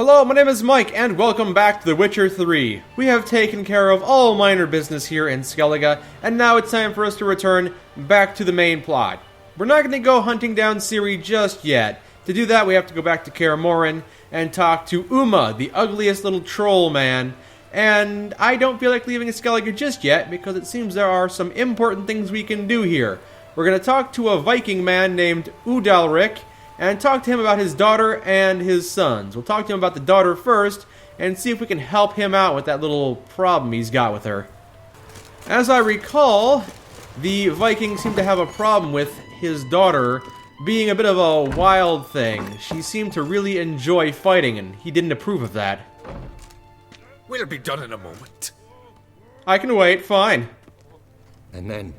Hello, my name is Mike, and welcome back to The Witcher 3. We have taken care of all minor business here in Skellige, and now it's time for us to return back to the main plot. We're not going to go hunting down Ciri just yet. To do that, we have to go back to Kaer Morhen and talk to Uma, the ugliest little troll man. And I don't feel like leaving Skellige just yet, because it seems there are some important things we can do here. We're going to talk to a Viking man named Udalric, and talk to him about his daughter and his sons. We'll talk to him about the daughter first, and see if we can help him out with that little problem he's got with her. As I recall, the Vikings seem to have a problem with his daughter being a bit of a wild thing. She seemed to really enjoy fighting, and he didn't approve of that. We'll be done in a moment. I can wait, fine. And then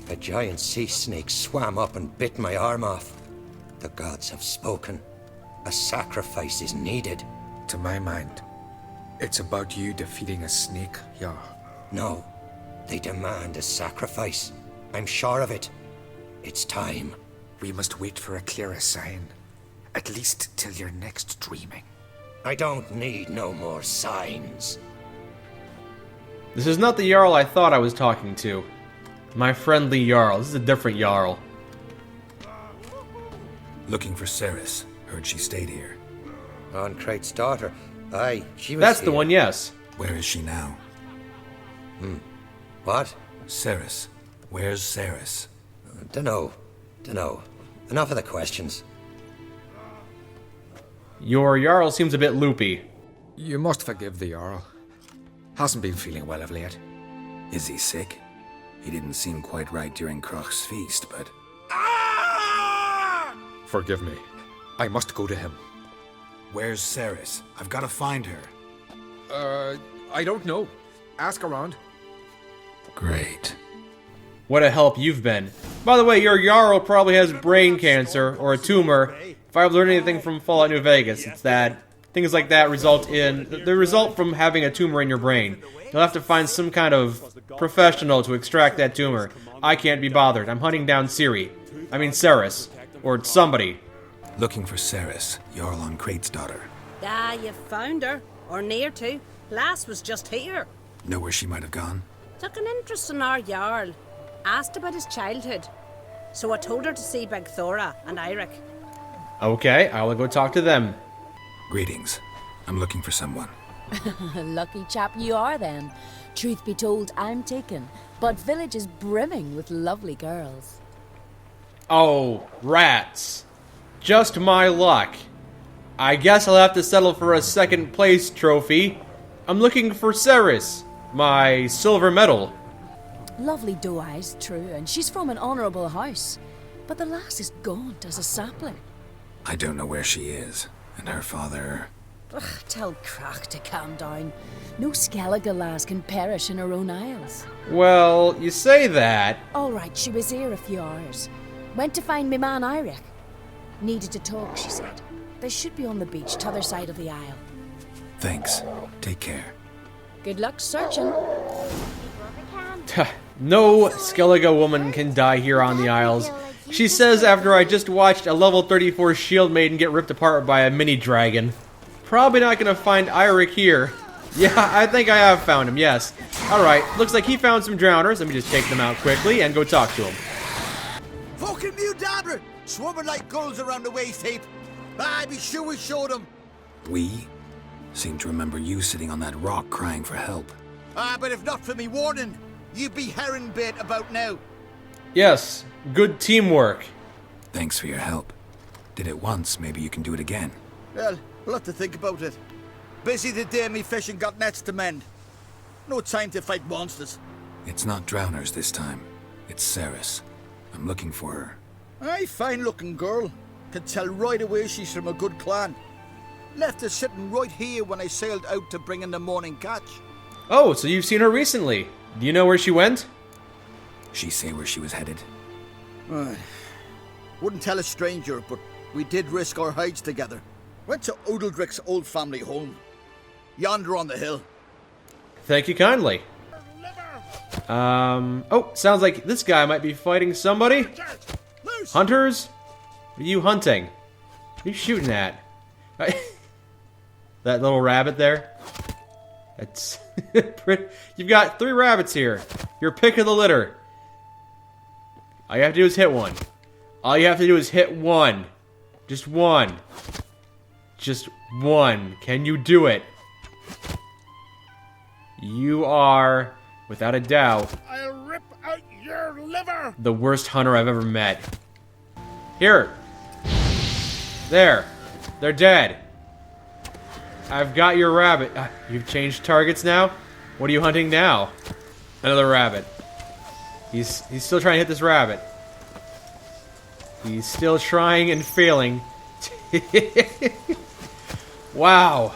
a giant sea snake swam up and bit my arm off. The gods have spoken. A sacrifice is needed. To my mind, it's about you defeating a snake, yeah. No, they demand a sacrifice. I'm sure of it. It's time. We must wait for a clearer sign. At least till your next dreaming. I don't need no more signs. This is not the Jarl I thought I was talking to. My friendly Jarl. This is a different Jarl. Looking for Ceres. Heard she stayed here. On Krait's daughter. Aye, she was That's here. the one, yes. Where is she now? What? Ceres. Where's Ceres? Dunno. Enough of the questions. Your Jarl seems a bit loopy. You must forgive the Jarl. Hasn't been feeling well of late. Is he sick? He didn't seem quite right during Kroch's feast, but... Forgive me. I must go to him. Where's Ceres? I've got to find her. I don't know. Ask around. Great. What a help you've been. By the way, your Jarl probably has brain cancer, or a tumor. If I've learned anything from Fallout New Vegas, it's that things like that result from having a tumor in your brain. You'll have to find some kind of professional to extract that tumor. I can't be bothered. I'm hunting down Ceres, or somebody. Looking for Ceres, Jarl on Krait's daughter. Ah, you found her. Or near to. Lass was just here. Know where she might have gone? Took an interest in our Jarl. Asked about his childhood. So I told her to see Big Thora and Eirik. Okay, I will go talk to them. Greetings. I'm looking for someone. Lucky chap you are then. Truth be told, I'm taken, but village is brimming with lovely girls. Oh, rats. Just my luck. I guess I'll have to settle for a second place trophy. I'm looking for Ceres, my silver medal. Lovely doe-eyes, true, and she's from an honourable house. But the lass is gaunt as a sapling. I don't know where she is, and her father... Ugh, tell Crach to calm down. No Skellige lass can perish in her own isles. Well, you say that. All right, she was here a few hours. Went to find me man Eirik. Needed to talk, she said. They should be on the beach, t'other side of the isle. Thanks. Take care. Good luck searching. No Skellige woman can die here on the Isles. She says after I just watched a level 34 shield maiden get ripped apart by a mini dragon. Probably not gonna find Eirik here. Yeah, I think I have found him, yes. Alright, looks like he found some drowners. Let me just take them out quickly and go talk to him. Fucking mute dabber! Swarming like gulls around the waist heap. I be sure we showed them. We? Seem to remember you sitting on that rock crying for help. But if not for me warning, you'd be herring bait about now. Yes, good teamwork. Thanks for your help. Did it once, maybe you can do it again. Well, we'll have to think about it. Busy the day me fishing got nets to mend. No time to fight monsters. It's not drowners this time. It's Ceres. I'm looking for her. Aye, fine looking girl. Can tell right away she's from a good clan. Left her sitting right here when I sailed out to bring in the morning catch. Oh, so you've seen her recently. Do you know where she went? She say where she was headed? Wouldn't tell a stranger, but we did risk our hides together. Went to Udaldric's old family home. Yonder on the hill. Thank you kindly. Oh, sounds like this guy might be fighting somebody. Hunters? What are you hunting? What are you shooting at? That little rabbit there. That's pretty. You've got 3 rabbits here. Your pick of the litter. All you have to do is hit one. All you have to do is hit one. Just one. Just one. Can you do it? You are, without a doubt, I'll rip out your liver! the worst hunter I've ever met. Here. There. They're dead. I've got your rabbit. You've changed targets now? What are you hunting now? Another rabbit. He's still trying to hit this rabbit. He's still trying and failing. Wow.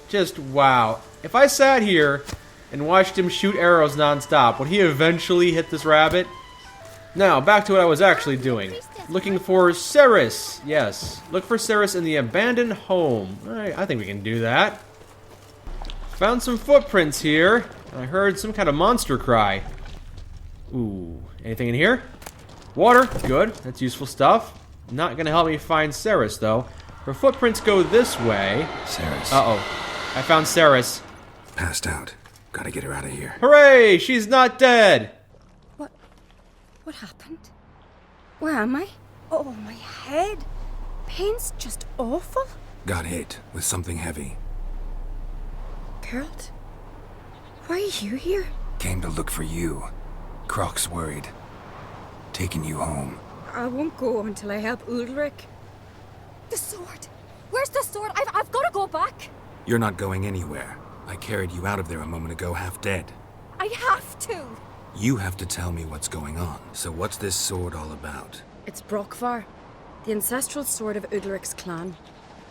Just wow. If I sat here and watched him shoot arrows nonstop, would he eventually hit this rabbit? Now, back to what I was actually doing. Looking for Ceres. Yes. Look for Ceres in the abandoned home. Alright, I think we can do that. Found some footprints here. I heard some kind of monster cry. Ooh. Anything in here? Water. Good. That's useful stuff. Not gonna help me find Ceres, though. Her footprints go this way. Ceres. Uh-oh. I found Ceres. Passed out. Gotta get her out of here. Hooray! She's not dead! What happened? Where am I? Oh, my head. Pain's just awful. Got hit with something heavy. Geralt, why are you here? Came to look for you. Croc's worried. Taking you home. I won't go until I help Ulrich. The sword. Where's the sword? I've got to go back. You're not going anywhere. I carried you out of there a moment ago half dead. I have to. You have to tell me what's going on. So what's this sword all about? It's Brokvar, the ancestral sword of Udalric's clan.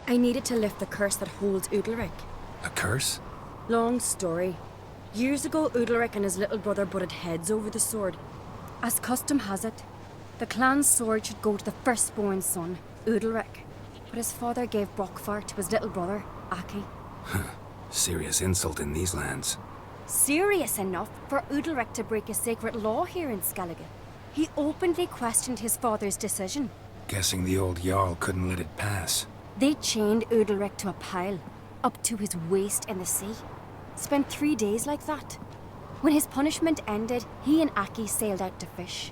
I needed to lift the curse that holds Udalric. A curse? Long story. Years ago, Udalric and his little brother butted heads over the sword. As custom has it, the clan's sword should go to the firstborn son, Udalric. But his father gave Brokvar to his little brother, Aki. Serious insult in these lands. Serious enough for Udalric to break a sacred law here in Skellige. He openly questioned his father's decision. Guessing the old Jarl couldn't let it pass. They chained Udalric to a pile, up to his waist in the sea. Spent 3 days like that. When his punishment ended, he and Aki sailed out to fish.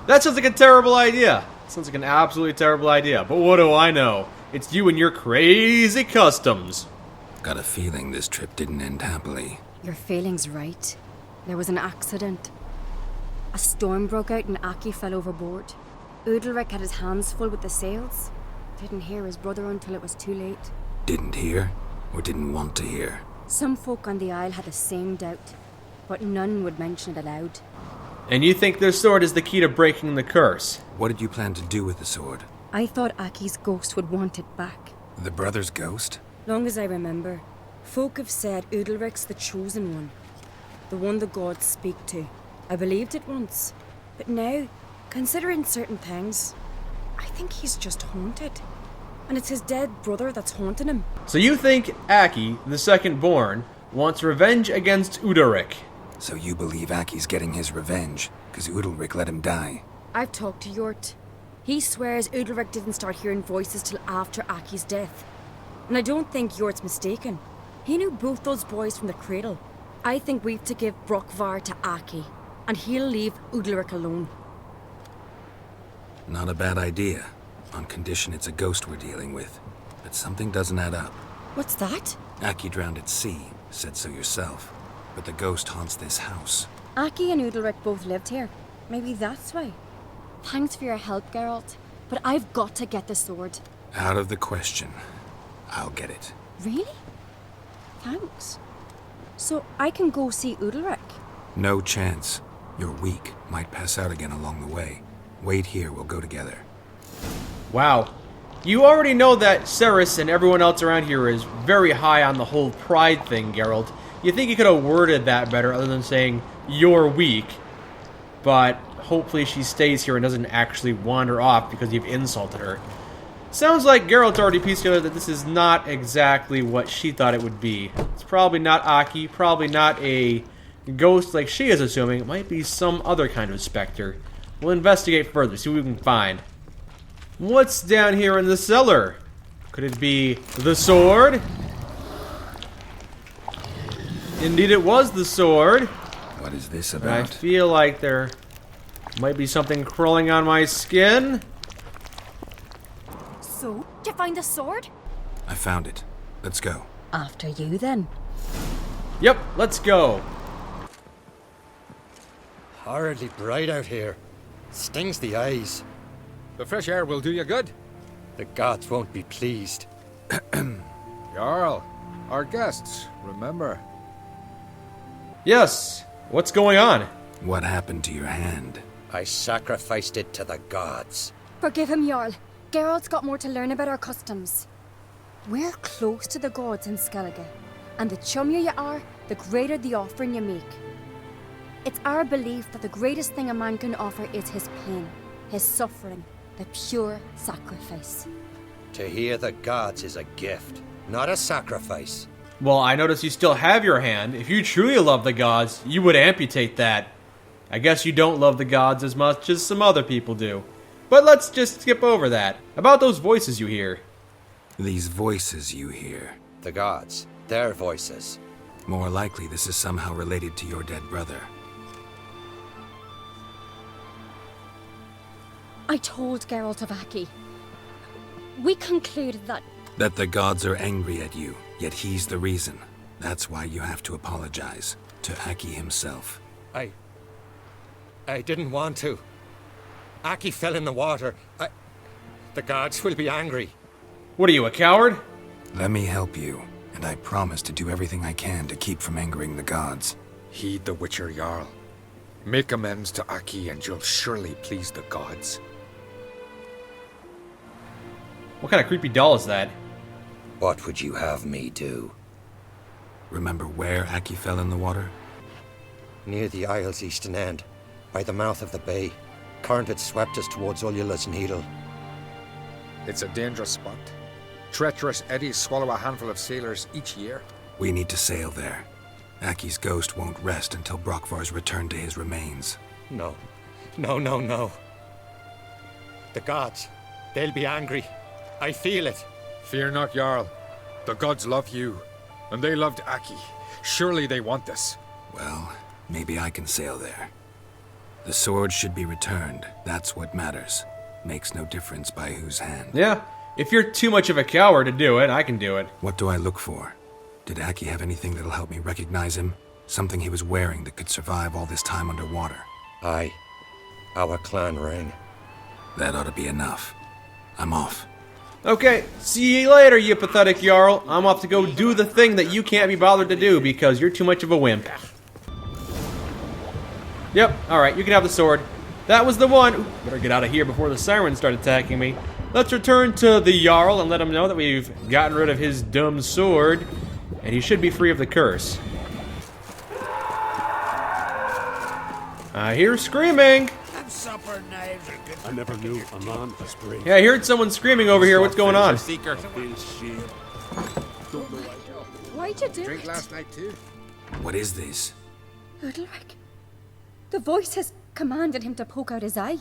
That sounds like a terrible idea. Sounds like an absolutely terrible idea. But what do I know? It's you and your crazy customs. Got a feeling this trip didn't end happily. Your feeling's right. There was an accident. A storm broke out and Aki fell overboard. Udalric had his hands full with the sails. Didn't hear his brother until it was too late. Didn't hear? Or didn't want to hear? Some folk on the Isle had the same doubt, but none would mention it aloud. And you think their sword is the key to breaking the curse? What did you plan to do with the sword? I thought Aki's ghost would want it back. The brother's ghost? Long as I remember, folk have said Udalric's the chosen one. The one the gods speak to. I believed it once. But now, considering certain things, I think he's just haunted. And it's his dead brother that's haunting him. So you think Aki, the second born, wants revenge against Udalric? So you believe Aki's getting his revenge, because Udalric let him die? I've talked to Yort. He swears Udalric didn't start hearing voices till after Aki's death. And I don't think Yort's mistaken. He knew both those boys from the cradle. I think we've to give Brokvar to Aki, and he'll leave Udalric alone. Not a bad idea, on condition it's a ghost we're dealing with. But something doesn't add up. What's that? Aki drowned at sea, said so yourself. But the ghost haunts this house. Aki and Udalric both lived here. Maybe that's why. Thanks for your help, Geralt. But I've got to get the sword. Out of the question. I'll get it. Really? Thanks. So I can go see Udalric? No chance. You're weak. Might pass out again along the way. Wait here, we'll go together. Wow. You already know that Ceres and everyone else around here is very high on the whole pride thing, Geralt. You think you could have worded that better other than saying, you're weak. But hopefully she stays here and doesn't actually wander off because you've insulted her. Sounds like Geralt already pieced together that this is not exactly what she thought it would be. It's probably not Aki, probably not a ghost like she is assuming. It might be some other kind of specter. We'll investigate further, see what we can find. What's down here in the cellar? Could it be the sword? Indeed, it was the sword. What is this And I about? feel like there might be something crawling on my skin. So, did you find the sword? I found it. Let's go. After you, then. Yep, let's go. Horridly bright out here. Stings the eyes. The fresh air will do you good. The gods won't be pleased. Jarl, our guests, remember. Yes, what's going on? What happened to your hand? I sacrificed it to the gods. Forgive him, Jarl. Geralt's got more to learn about our customs. We're close to the gods in Skellige, and the chummier you are, the greater the offering you make. It's our belief that the greatest thing a man can offer is his pain, his suffering, the pure sacrifice. To hear the gods is a gift, not a sacrifice. Well, I notice you still have your hand. If you truly love the gods, you would amputate that. I guess you don't love the gods as much as some other people do. But let's just skip over that. About those voices you hear. These voices you hear. The gods, their voices. More likely this is somehow related to your dead brother. I told Geralt of Aki. We concluded that That the gods are angry at you, yet he's the reason. That's why you have to apologize. To Aki himself. I didn't want to. Aki fell in the water. The gods will be angry. What are you, a coward? Let me help you, and I promise to do everything I can to keep from angering the gods. Heed the Witcher Jarl. Make amends to Aki and you'll surely please the gods. What kind of creepy doll is that? What would you have me do? Remember where Aki fell in the water? Near the Isle's eastern end, by the mouth of the bay. Current had swept us towards Ullula's Needle. It's a dangerous spot. Treacherous eddies swallow a handful of sailors each year. We need to sail there. Aki's ghost won't rest until Brokvar's returned to his remains. No. The gods, they'll be angry. I feel it. Fear not, Jarl. The gods love you, and they loved Aki. Surely they want this. Well, maybe I can sail there. The sword should be returned. That's what matters. Makes no difference by whose hand. Yeah, if you're too much of a coward to do it, I can do it. What do I look for? Did Aki have anything that'll help me recognize him? Something he was wearing that could survive all this time underwater? Aye. Our clan ring. That ought to be enough. I'm off. Okay, see you later, you pathetic Jarl. I'm off to go do the thing that you can't be bothered to do because you're too much of a wimp. Yep, alright, you can have the sword. That was the one. Ooh, better get out of here before the sirens start attacking me. Let's return to the Jarl and let him know that we've gotten rid of his dumb sword, and he should be free of the curse. I hear screaming. I never knew a man was brave. Yeah, I heard someone screaming over here. What's going on? why'd you do Drink it? last night too. What is this? Udalric. The voice has commanded him to poke out his eye.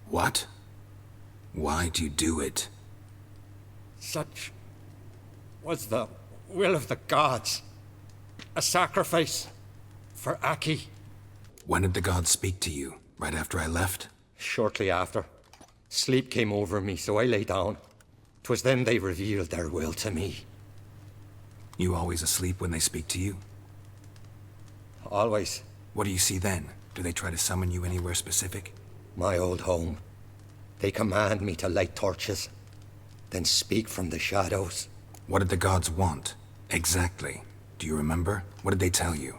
What? Why'd you do it? Such was the will of the gods. A sacrifice for Aki. When did the gods speak to you? Right after I left? Shortly after. Sleep came over me, so I lay down. 'Twas then they revealed their will to me. You always asleep when they speak to you? Always. What do you see then? Do they try to summon you anywhere specific? My old home. They command me to light torches, then speak from the shadows. What did the gods want? Exactly. Do you remember? What did they tell you?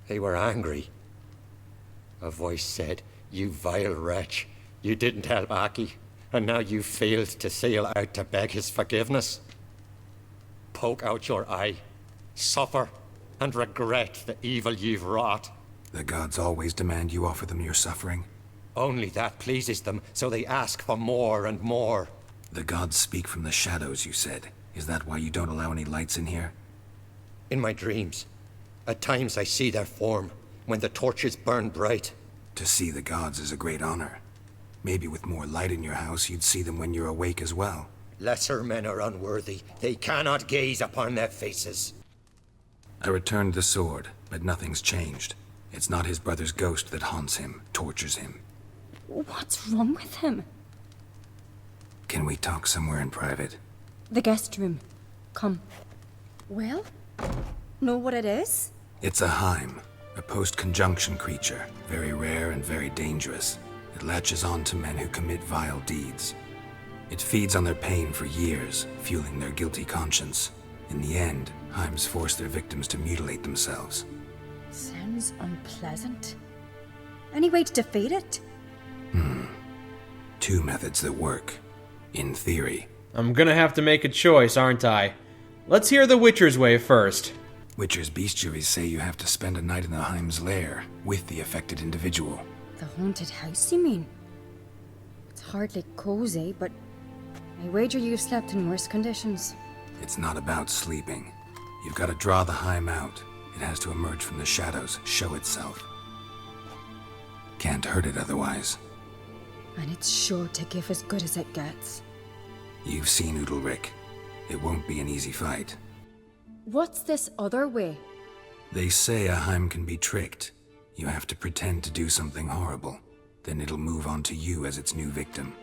They were angry. A voice said, "You vile wretch, you didn't help Aki, and now you've failed to sail out to beg his forgiveness. Poke out your eye, suffer, and regret the evil you've wrought." The gods always demand you offer them your suffering? Only that pleases them, so they ask for more and more. The gods speak from the shadows, you said. Is that why you don't allow any lights in here? In my dreams, at times I see their form, when the torches burn bright. To see the gods is a great honor. Maybe with more light in your house, you'd see them when you're awake as well. Lesser men are unworthy. They cannot gaze upon their faces. I returned the sword, but nothing's changed. It's not his brother's ghost that haunts him, tortures him. What's wrong with him? Can we talk somewhere in private? The guest room. Come. Well? Know what it is? It's a Heim, a post-conjunction creature, very rare and very dangerous. It latches on to men who commit vile deeds. It feeds on their pain for years, fueling their guilty conscience. In the end, Heims force their victims to mutilate themselves. Sounds unpleasant. Any way to defeat it? Two methods that work. In theory. I'm gonna have to make a choice, aren't I? Let's hear the Witcher's way first. Witcher's bestiaries say you have to spend a night in the Heim's lair with the affected individual. The haunted house, you mean? It's hardly cozy, but I wager you've slept in worse conditions. It's not about sleeping. You've got to draw the Heim out. It has to emerge from the shadows, show itself. Can't hurt it otherwise. And it's sure to give as good as it gets. You've seen Udalric. It won't be an easy fight. What's this other way? They say a Heim can be tricked. You have to pretend to do something horrible. Then it'll move on to you as its new victim.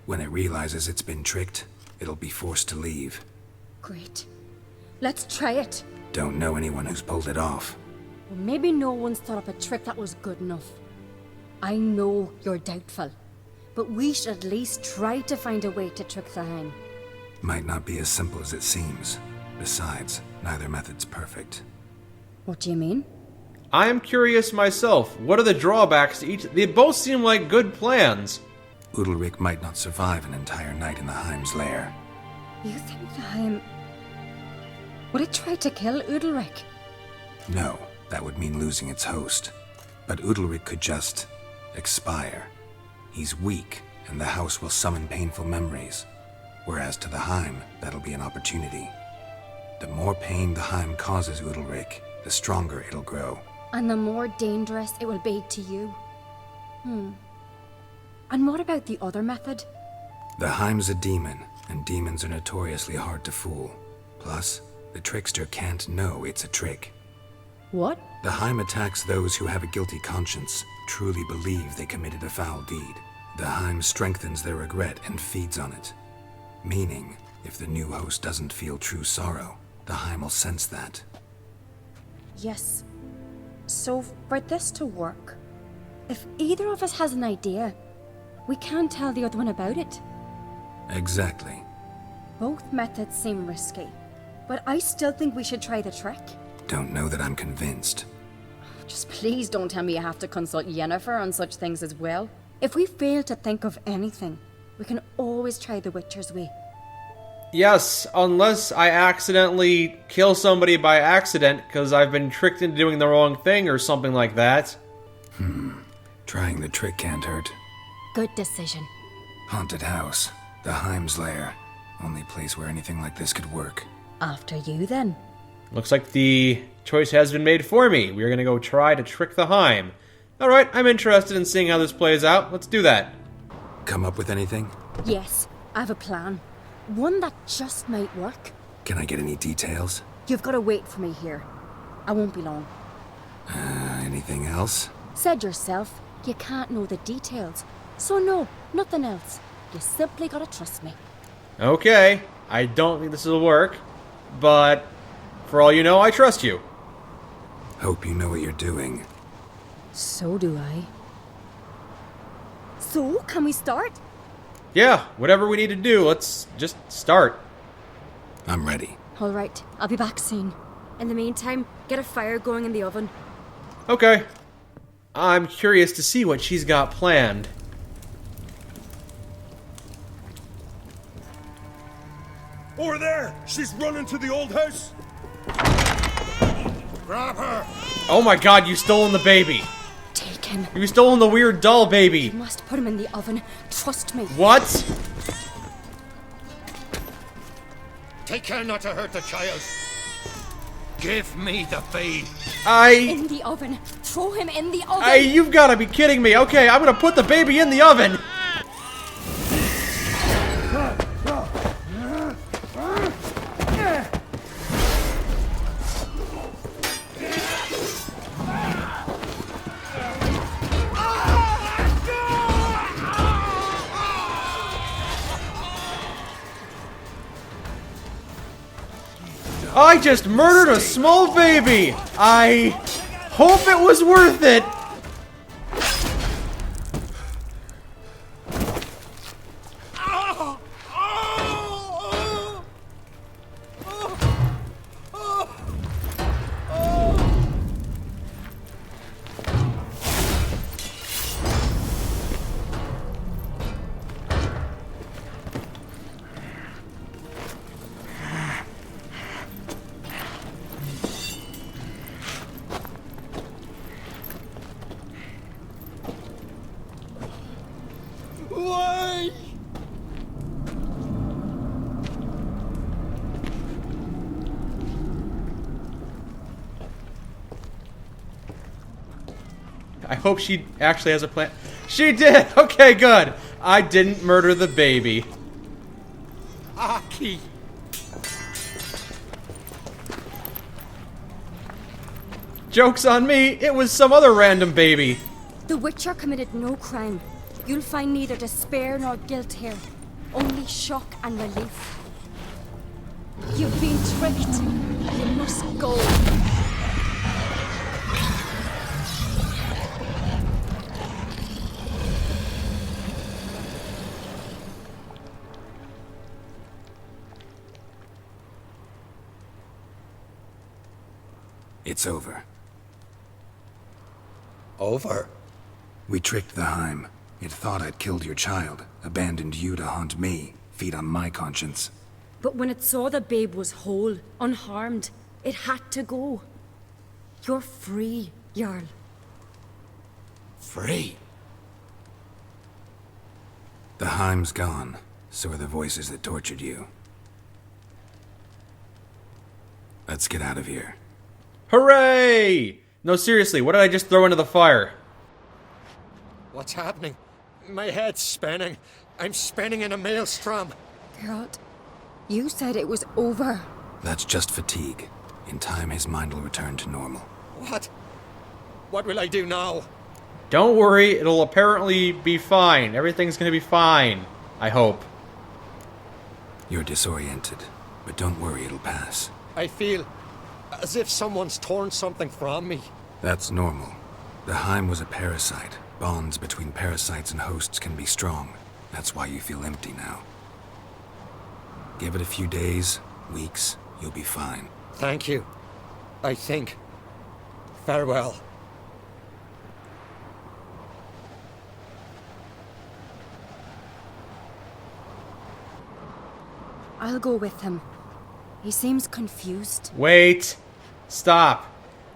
When it realizes it's been tricked, it'll be forced to leave. Great. Let's try it. Don't know anyone who's pulled it off. Well, maybe no one's thought up a trick that was good enough. I know you're doubtful, but we should at least try to find a way to trick the Heim. Might not be as simple as it seems. Besides, neither method's perfect. What do you mean? I am curious myself. What are the drawbacks to each? They both seem like good plans. Udalric might not survive an entire night in the Heim's lair. You think the Heim... Would it try to kill Udalric? No, that would mean losing its host. But Udalric could just... expire. He's weak, and the house will summon painful memories. Whereas to the Heim, that'll be an opportunity. The more pain the Heim causes Udalric, the stronger it'll grow. And the more dangerous it will be to you. And what about the other method? The Heim's a demon, and demons are notoriously hard to fool. Plus, the trickster can't know it's a trick. What? The Heim attacks those who have a guilty conscience, truly believe they committed a foul deed. The Heim strengthens their regret and feeds on it. Meaning, if the new host doesn't feel true sorrow, the Heim will sense that. Yes. So, for this to work, if either of us has an idea, we can't tell the other one about it. Exactly. Both methods seem risky, but I still think we should try the trick. Don't know that I'm convinced. Just please don't tell me you have to consult Yennefer on such things as well. If we fail to think of anything, we can always try the Witcher's way. Yes, unless I accidentally kill somebody by accident because I've been tricked into doing the wrong thing or something like that. Trying the trick can't hurt. Good decision. Haunted house. The Heim's lair. Only place where anything like this could work. After you, then. Looks like the choice has been made for me. We're gonna go try to trick the Heim. Alright, I'm interested in seeing how this plays out. Let's do that. Come up with anything? Yes, I have a plan. One that just might work. Can I get any details? You've got to wait for me here. I won't be long. Anything else? Said yourself, you can't know the details. So no, nothing else. You simply gotta trust me. Okay, I don't think this will work, but for all you know, I trust you. Hope you know what you're doing. So do I. So, can we start? Yeah, whatever we need to do, let's just start. I'm ready. All right, I'll be back soon. In the meantime, get a fire going in the oven. Okay. I'm curious to see what she's got planned. Over there! She's running to the old house! Grab her! Oh my god, you stolen the baby! Take him. You stolen the weird doll baby! You must put him in the oven. Trust me. What? Take care not to hurt the child. Give me the babe. In the oven. Throw him in the oven. You've gotta be kidding me. Okay, I'm gonna put the baby in the oven. I just murdered a small baby! I hope it was worth it! Why? I hope she actually has a plan. She did! Okay, good. I didn't murder the baby. Aki! Joke's on me, it was some other random baby. The Witcher committed no crime. You'll find neither despair nor guilt here. Only shock and relief. You've been tricked. You must go. It's over. Over? We tricked the Heim. It thought I'd killed your child, abandoned you to haunt me, feed on my conscience. But when it saw the babe was whole, unharmed, it had to go. You're free, Jarl. Free? The Heim's gone, so are the voices that tortured you. Let's get out of here. Hooray! No, seriously, what did I just throw into the fire? What's happening? My head's spinning. I'm spinning in a maelstrom. Geralt, you said it was over. That's just fatigue. In time, his mind will return to normal. What? What will I do now? Don't worry, it'll apparently be fine. Everything's gonna be fine. I hope. You're disoriented, but don't worry, it'll pass. I feel as if someone's torn something from me. That's normal. The Heim was a parasite. Bonds between parasites and hosts can be strong. That's why you feel empty now. Give it a few days, weeks, you'll be fine. Thank you. I think. Farewell. I'll go with him. He seems confused. Wait. Stop.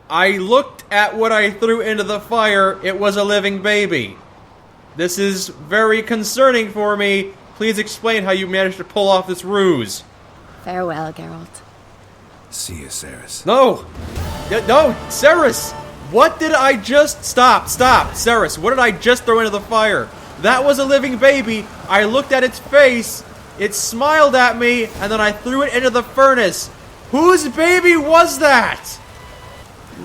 I looked at what I threw into the fire. It was a living baby. This is very concerning for me. Please explain how you managed to pull off this ruse. Farewell, Geralt. See you, Ceres. No! No, Ceres! What did I just... Stop, Ceres, what did I just throw into the fire? That was a living baby. I looked at its face, it smiled at me, and then I threw it into the furnace. Whose baby was that?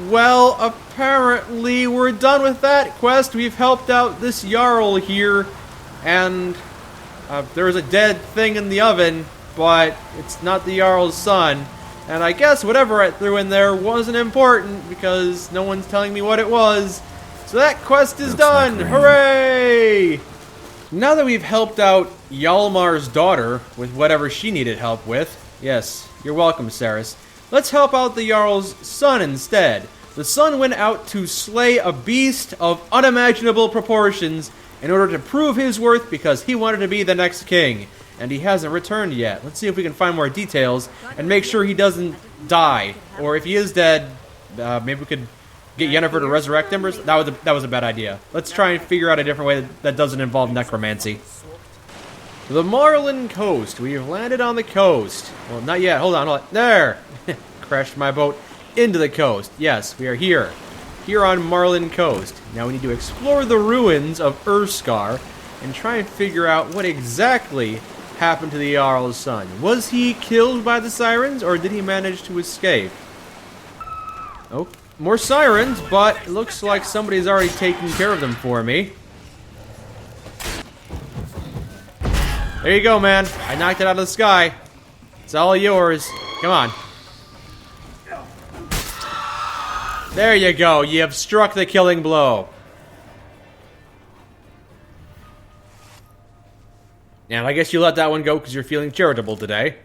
Well, apparently we're done with that quest. We've helped out this Jarl here, and there was a dead thing in the oven, but it's not the Jarl's son. And I guess whatever I threw in there wasn't important, because no one's telling me what it was. So that quest is done! Hooray! Now that we've helped out Hjalmar's daughter with whatever she needed help with, yes, you're welcome, Ceres. Let's help out the Jarl's son instead. The son went out to slay a beast of unimaginable proportions in order to prove his worth because he wanted to be the next king. And he hasn't returned yet. Let's see if we can find more details and make sure he doesn't die. Or if he is dead, maybe we could get Yennefer to resurrect him. That was a bad idea. Let's try and figure out a different way that doesn't involve necromancy. The Marlin Coast. We've landed on the coast. Well, not yet. Hold on. There! Crashed my boat into the coast. Yes, we are here. Here on Marlin Coast. Now we need to explore the ruins of Urskar and try and figure out what exactly happened to the Jarl's son. Was he killed by the sirens, or did he manage to escape? Oh, more sirens, but it looks like somebody's already taken care of them for me. There you go, man. I knocked it out of the sky. It's all yours. Come on. There you go. You have struck the killing blow. And I guess you let that one go because you're feeling charitable today.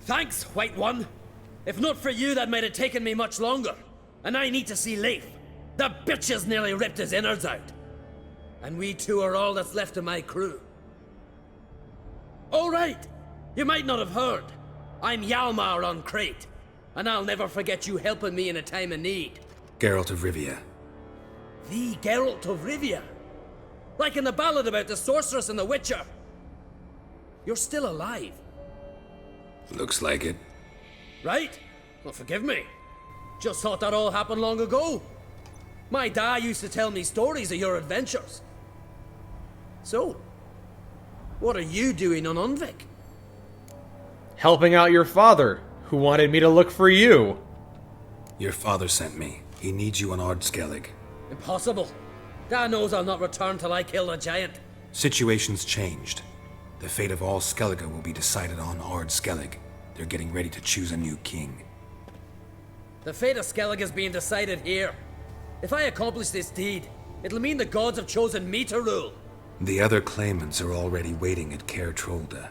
Thanks, White One. If not for you, that might have taken me much longer. And I need to see Leif. The bitch has nearly ripped his innards out. And we two are all that's left of my crew. All right. You might not have heard. I'm Hjalmar on Crete. And I'll never forget you helping me in a time of need. Geralt of Rivia. The Geralt of Rivia. Like in the ballad about the sorceress and the witcher. You're still alive. Looks like it. Right? Well, forgive me. Just thought that all happened long ago. My dad used to tell me stories of your adventures. So, what are you doing on Unvik? Helping out your father, who wanted me to look for you. Your father sent me. He needs you on Ard Skellig. Impossible. Dad knows I'll not return till I kill the giant. Situation's changed. The fate of all Skellige will be decided on Ard Skellig. They're getting ready to choose a new king. The fate of Skellig is being decided here. If I accomplish this deed, it'll mean the gods have chosen me to rule. The other claimants are already waiting at Caer Trolda.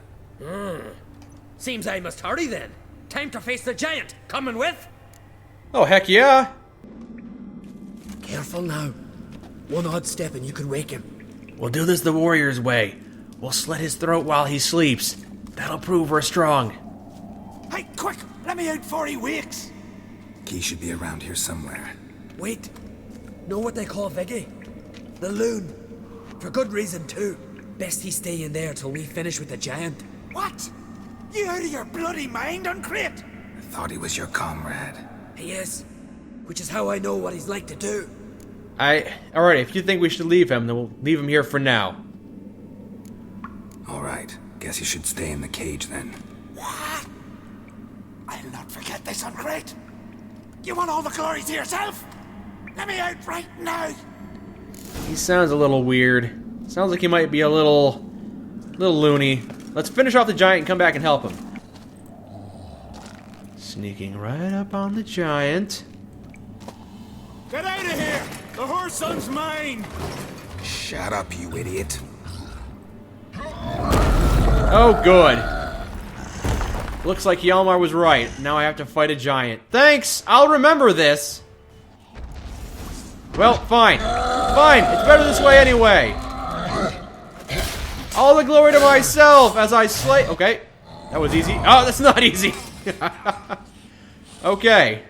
Seems I must hurry then. Time to face the giant. Coming with? Oh, heck yeah. Careful now. One odd step and you can wake him. We'll do this the warrior's way. We'll slit his throat while he sleeps. That'll prove we're strong. Hey, quick! Let me out before he wakes! Key should be around here somewhere. Wait. Know what they call Viggy? The loon. For good reason too. Best he stay in there till we finish with the giant. What? You out of your bloody mind on Crete? I thought he was your comrade. He is. Which is how I know what he's like to do. Alright, if you think we should leave him, then we'll leave him here for now. Alright, guess you should stay in the cage then. What? I'll not forget this on Crete. You want all the glory to yourself? Let me out right now! He sounds a little weird. Sounds like he might be a little loony. Let's finish off the giant and come back and help him. Sneaking right up on the giant. Get out of here! The horse son's mine! Shut up, you idiot. Oh, good. Looks like Hjalmar was right. Now I have to fight a giant. Thanks! I'll remember this! Well, fine. Fine, it's better this way anyway. All the glory to myself as I slay... Okay, that was easy. Oh, that's not easy. Okay.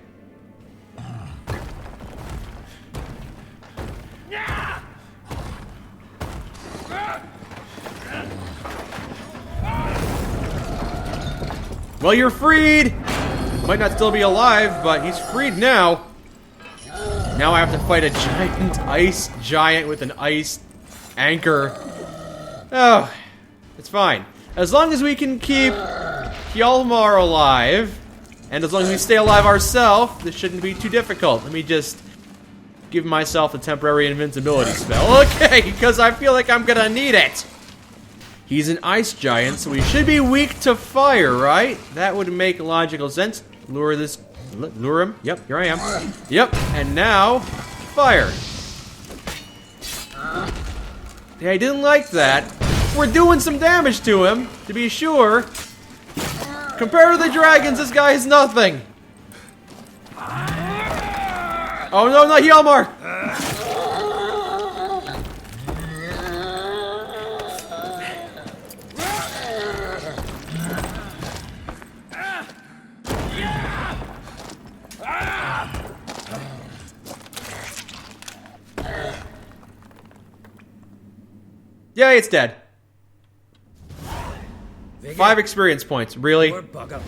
Well, you're freed! Might not still be alive, but he's freed now. Now I have to fight a giant ice giant with an ice anchor. Oh, it's fine. As long as we can keep Hjalmar alive, and as long as we stay alive ourselves, this shouldn't be too difficult. Let me just give myself a temporary invincibility spell. Okay, because I feel like I'm gonna need it. He's an ice giant, so he should be weak to fire, right? That would make logical sense. Lure him. Yep, here I am. Yep, and now, fire. Yeah, I didn't like that. We're doing some damage to him, to be sure. Compared to the dragons, this guy is nothing. Oh no, not Hjalmar! Yeah, it's dead. Viggy, 5 experience points, really? poor bugger.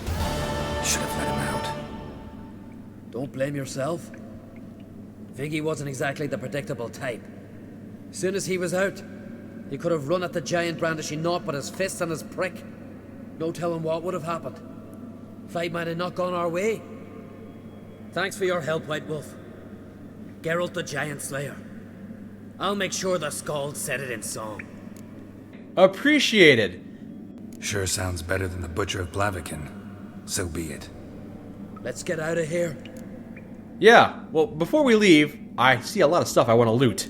Should have let him out. Don't blame yourself. Viggy wasn't exactly the predictable type. Soon as he was out, he could have run at the giant brandishing naught but his fists and his prick. No telling what would have happened. Fight might have not gone our way. Thanks for your help, White Wolf. Geralt the Giant Slayer. I'll make sure the Skald said it in song. Appreciated. Sure sounds better than the Butcher of Blaviken. So be it. Let's get out of here. Yeah, well, before we leave, I see a lot of stuff I want to loot.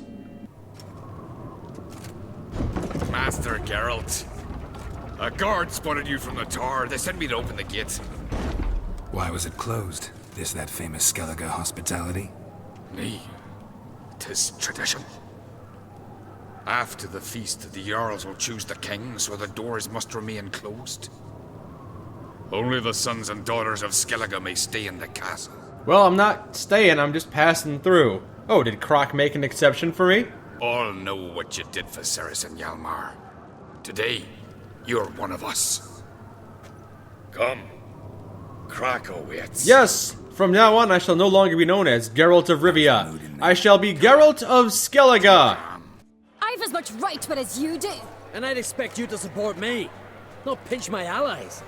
Master Geralt. A guard spotted you from the tower. They sent me to open the gate. Why was it closed? Is that famous Skellige hospitality? Nay, 'tis tradition. After the feast, the Jarls will choose the king, so the doors must remain closed. Only the sons and daughters of Skellige may stay in the castle. Well, I'm not staying, I'm just passing through. Oh, did Croc make an exception for me? All know what you did for Ceres and Hjalmar. Today, you're one of us. Come. Krakow waits. Yes! From now on, I shall no longer be known as Geralt of Rivia. I shall be Geralt of Skellige. I've as much right to it as you do. And I'd expect you to support me, not pinch my allies.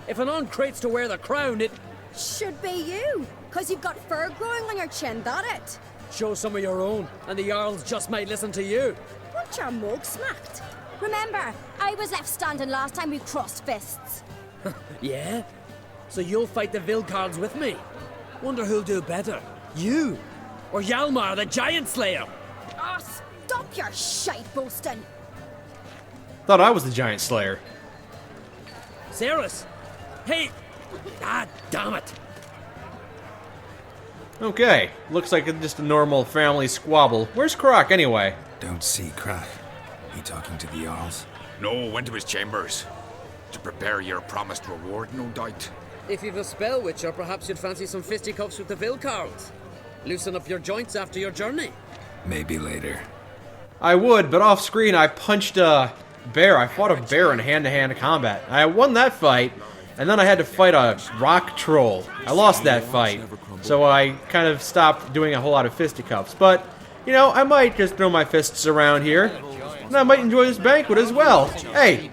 If an uncrate's to wear the crown, it Should be you, because you've got fur growing on your chin, that it? show some of your own, and the Jarls just might listen to you. Want your mug smacked? Remember, I was left standing last time we crossed fists. Yeah? So you'll fight the Vilcards with me? Wonder who'll do better, you or Hjalmar the Giant Slayer? Oh, stop your shite boasting. Thought I was the Giant Slayer. Ceres! Hey! Ah, damn it! Okay, looks like it's just a normal family squabble. Where's Croc anyway? Don't see Krach. He talking to the Jarls? No, went to his chambers. To prepare your promised reward, no doubt. If you've a spell witcher, perhaps you'd fancy some fisticuffs with the Vilcards. Loosen up your joints after your journey. Maybe later. I would, but off screen I punched a bear. I fought a bear in hand-to-hand combat. I won that fight, and then I had to fight a rock troll. I lost that fight, so I kind of stopped doing a whole lot of fisticuffs. But, you know, I might just throw my fists around here, and I might enjoy this banquet as well. Hey,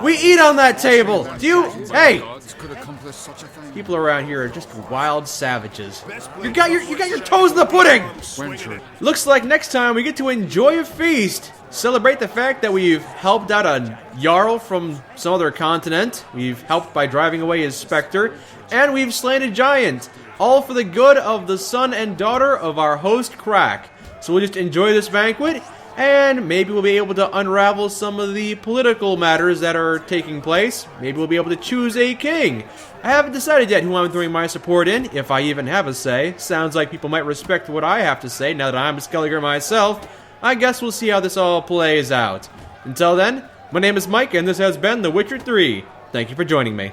we eat on that table. Do you? Hey, Could accomplish such a thing. people around here are just wild savages. You got your toes in the pudding. Looks like next time we get to enjoy a feast. Celebrate the fact that we've helped out a Jarl from some other continent. We've helped by driving away his specter. And we've slain a giant. All for the good of the son and daughter of our host, Crack. So we'll just enjoy this banquet. And maybe we'll be able to unravel some of the political matters that are taking place. Maybe we'll be able to choose a king. I haven't decided yet who I'm throwing my support in, if I even have a say. Sounds like people might respect what I have to say now that I'm a Skellige myself. I guess we'll see how this all plays out. Until then, my name is Mike, and this has been The Witcher 3. Thank you for joining me.